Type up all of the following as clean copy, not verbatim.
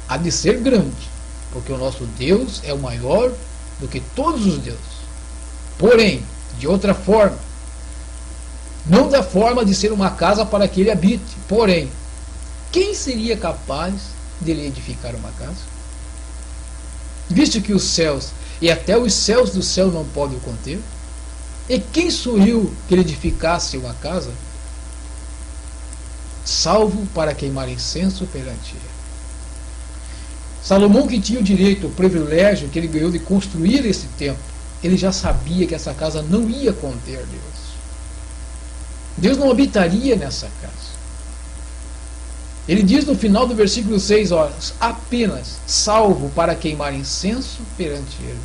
há de ser grande, porque o nosso Deus é o maior do que todos os deuses. Porém, de outra forma, não da forma de ser uma casa para que ele habite. Porém, quem seria capaz de lhe edificar uma casa? Visto que os céus e até os céus do céu não podem o conter? E quem sou eu que lhe edificasse uma casa, salvo para queimar incenso perante ele? Salomão, que tinha o direito, o privilégio que ele ganhou de construir esse templo, ele já sabia que essa casa não ia conter Deus. Deus não habitaria nessa casa. Ele diz no final do versículo 6, apenas salvo para queimar incenso perante ele.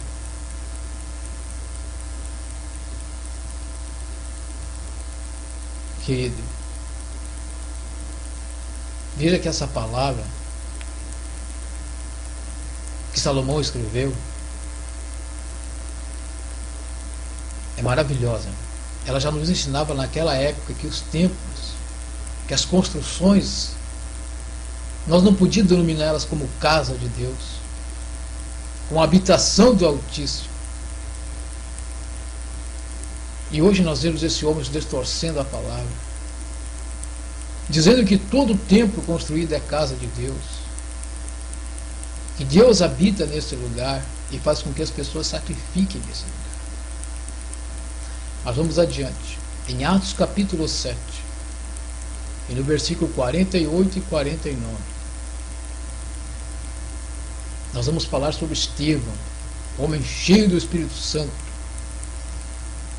Querido, veja que essa palavra que Salomão escreveu é maravilhosa. Ela já nos ensinava naquela época que os templos, que as construções, nós não podíamos denominar elas como casa de Deus, como habitação do Altíssimo. E hoje nós vemos esse homem distorcendo a palavra, dizendo que todo templo construído é casa de Deus, que Deus habita nesse lugar e faz com que as pessoas sacrifiquem nesse lugar. Mas vamos adiante. Em Atos capítulo 7, e no versículo 48 e 49, nós vamos falar sobre Estevão, homem cheio do Espírito Santo,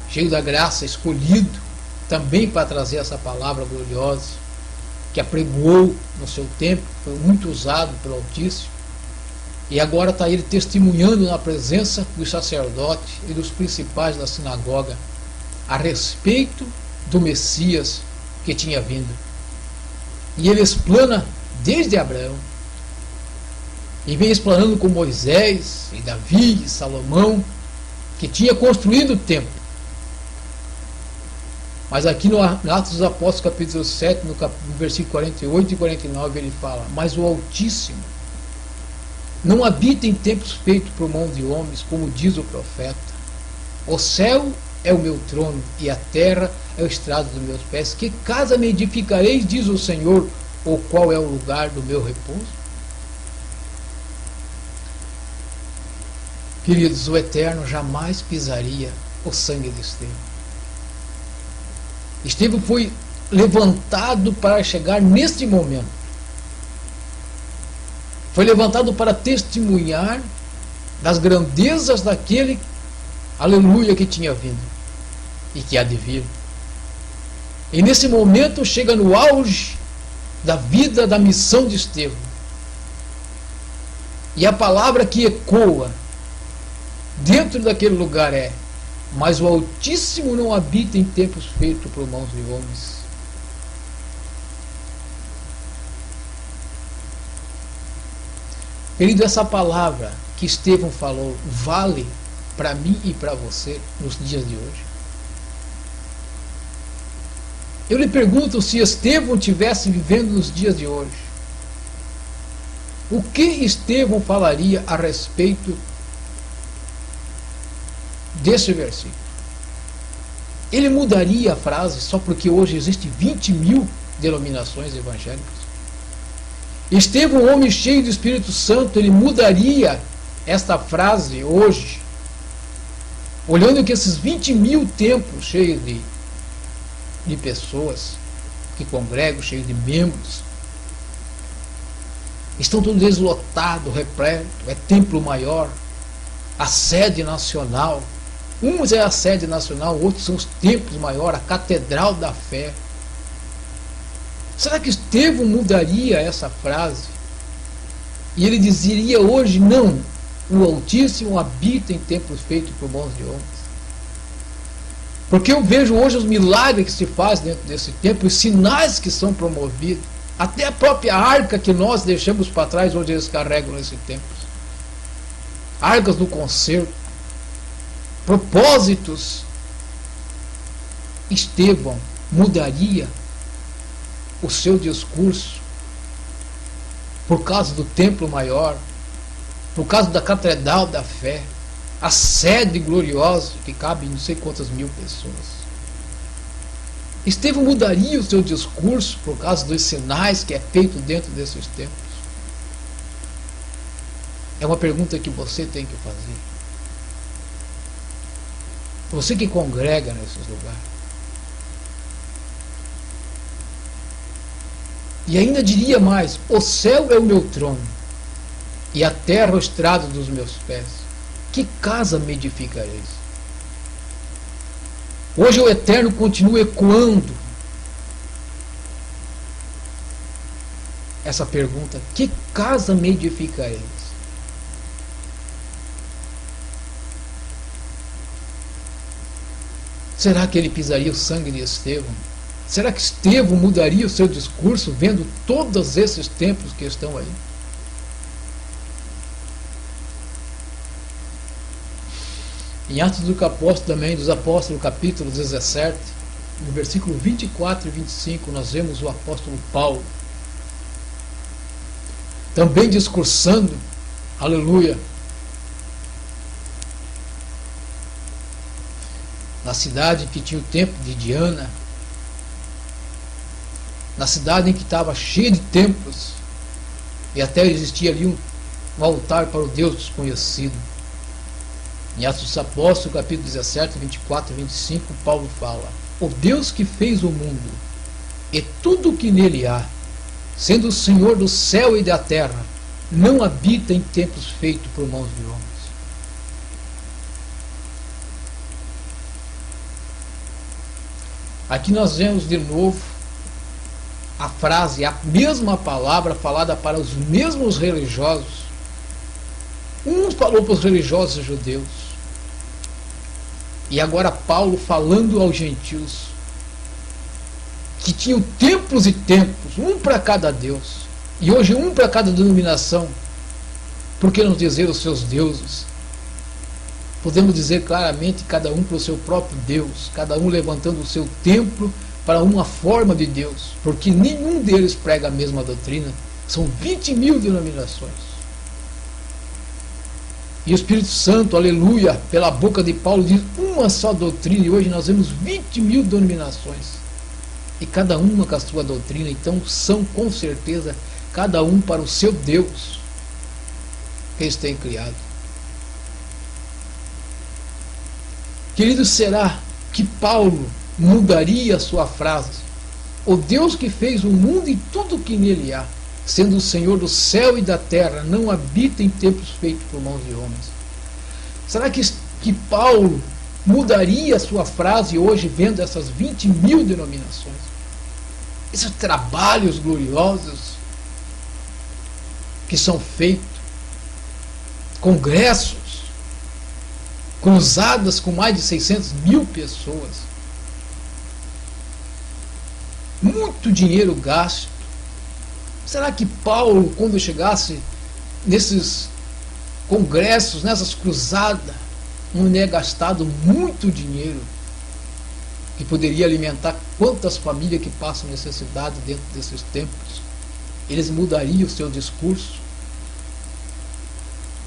cheio da graça, escolhido também para trazer essa palavra gloriosa, que apregoou no seu tempo, foi muito usado pelo Altíssimo, e agora está ele testemunhando na presença dos sacerdotes e dos principais da sinagoga a respeito do Messias que tinha vindo. E ele explana desde Abraão, e vem explanando com Moisés e Davi e Salomão, que tinha construído o templo. Mas aqui no Atos dos Apóstolos capítulo 7, no versículo 48 e 49, ele fala: mas o Altíssimo não habita em templos feitos por mão de homens, como diz o profeta. O céu é o meu trono, e a terra é o estrado dos meus pés. Que casa me edificareis, diz o Senhor, ou qual é o lugar do meu repouso? Queridos, o Eterno jamais pisaria o sangue de Estevão. Estevão foi levantado para chegar neste momento. Foi levantado para testemunhar das grandezas daquele, aleluia, que tinha vindo e que há de vir. E nesse momento chega no auge da vida, da missão de Estevão. E a palavra que ecoa dentro daquele lugar é: mas o Altíssimo não habita em templos feitos por mãos de homens. Querido, essa palavra que Estevão falou vale para mim e para você nos dias de hoje? Eu lhe pergunto, se Estevão estivesse vivendo nos dias de hoje, o que Estevão falaria a respeito desse versículo? Ele mudaria a frase só porque hoje existem 20 mil denominações evangélicas? Estevão, homem cheio do Espírito Santo, ele mudaria esta frase hoje, olhando que esses 20 mil templos cheios de pessoas que congregam, cheios de membros, estão todos deslotados, repletos, é templo maior, a sede nacional. Uns é a sede nacional, outros são os templos maiores, a catedral da fé. Será que Estevão mudaria essa frase? E ele dizeria hoje: não, o Altíssimo habita em templos feitos por mãos de homens? Porque eu vejo hoje os milagres que se fazem dentro desse templo, os sinais que são promovidos, até a própria arca que nós deixamos para trás, onde eles carregam nesse templo. Arcas do concerto, propósitos. Estevão mudaria o seu discurso por causa do templo maior, por causa da catedral da fé, a sede gloriosa que cabe em não sei quantas mil pessoas. Estevão mudaria o seu discurso por causa dos sinais que é feito dentro desses templos? É uma pergunta que você tem que fazer. Você que congrega nesses lugares. E ainda diria mais: o céu é o meu trono, e a terra o estrado dos meus pés. Que casa me edificareis? Hoje o Eterno continua ecoando essa pergunta: que casa me edificareis? Será que ele pisaria o sangue de Estevão? Será que Estevão mudaria o seu discurso vendo todos esses templos que estão aí? Em Atos dos Apóstolos, capítulo 17, no versículo 24 e 25, nós vemos o apóstolo Paulo também discursando, aleluia, na cidade que tinha o templo de Diana, na cidade em que estava cheia de templos, e até existia ali um altar para o Deus desconhecido. Em Atos dos Apóstolos, capítulo 17, 24 e 25, Paulo fala: o Deus que fez o mundo e tudo o que nele há, sendo o Senhor do céu e da terra, não habita em templos feitos por mãos de homens. Aqui nós vemos de novo a frase, a mesma palavra falada para os mesmos religiosos. Um falou para os religiosos judeus, e agora Paulo falando aos gentios, que tinham templos e templos, um para cada Deus, e hoje um para cada denominação. Por que não dizer os seus deuses? Podemos dizer claramente, cada um para o seu próprio Deus, cada um levantando o seu templo para uma forma de Deus, porque nenhum deles prega a mesma doutrina. São 20 mil denominações. E o Espírito Santo, aleluia, pela boca de Paulo diz uma só doutrina, e hoje nós vemos 20 mil denominações, e cada uma com a sua doutrina. Então são com certeza cada um para o seu Deus que eles têm criado. Queridos, será que Paulo mudaria a sua frase? O Deus que fez o mundo e tudo que nele há, sendo o Senhor do céu e da terra, não habita em templos feitos por mãos de homens. Será que Paulo mudaria a sua frase hoje, vendo essas 20 mil denominações? Esses trabalhos gloriosos que são feitos, congressos, cruzadas com mais de 600 mil pessoas, muito dinheiro gasto. Será que Paulo, quando chegasse nesses congressos, nessas cruzadas, não ia gastado muito dinheiro que poderia alimentar quantas famílias que passam necessidade dentro desses templos? Eles mudariam o seu discurso?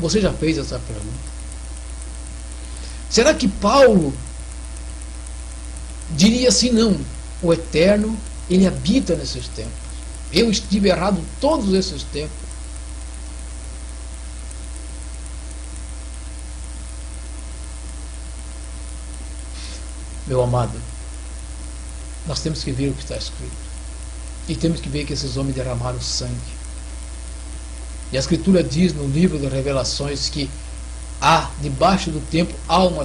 Você já fez essa pergunta? Será que Paulo diria assim: não, o Eterno, ele habita nesses templos. Eu estive errado todos esses tempos. Meu amado, nós temos que ver o que está escrito. E temos que ver que esses homens derramaram sangue. E a Escritura diz no livro das Revelações que há, debaixo do templo, há uma